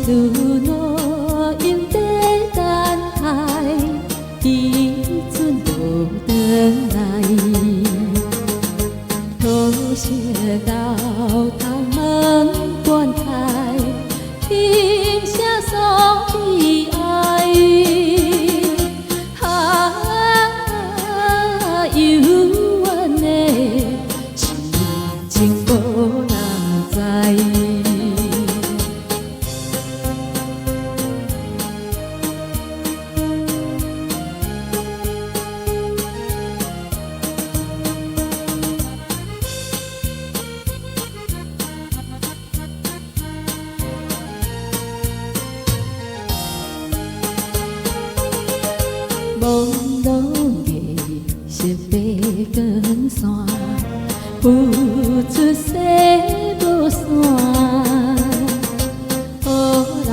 思路又在等待，伊阵无转来。土色老头门关开，轻声诉悲哀。幽怨的心情无人知。朦胧夜色白光线，付出世无线。河流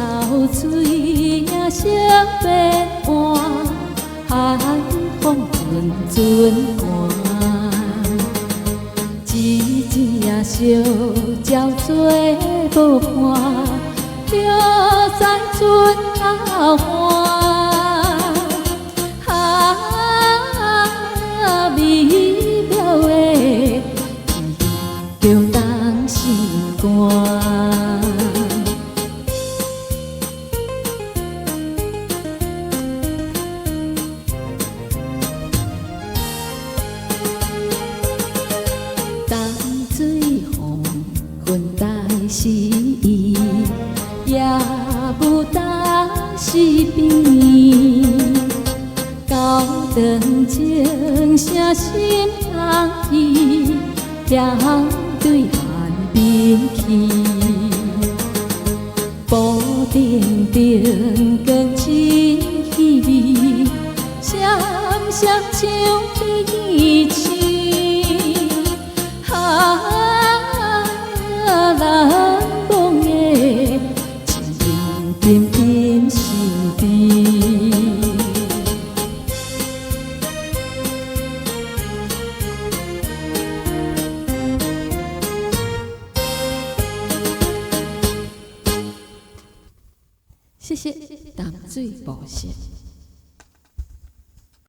水影色变换，海风阵寒。一只烧鸟做无伴，就在春头寒。美妙的叫人心寒。淡水黄昏在是伊，夜雾在是边。高灯情声心通去，两对寒冰去。布顶顶光真稀微，闪闪像天星。难忘的情点点心悲。谢谢淡水无色。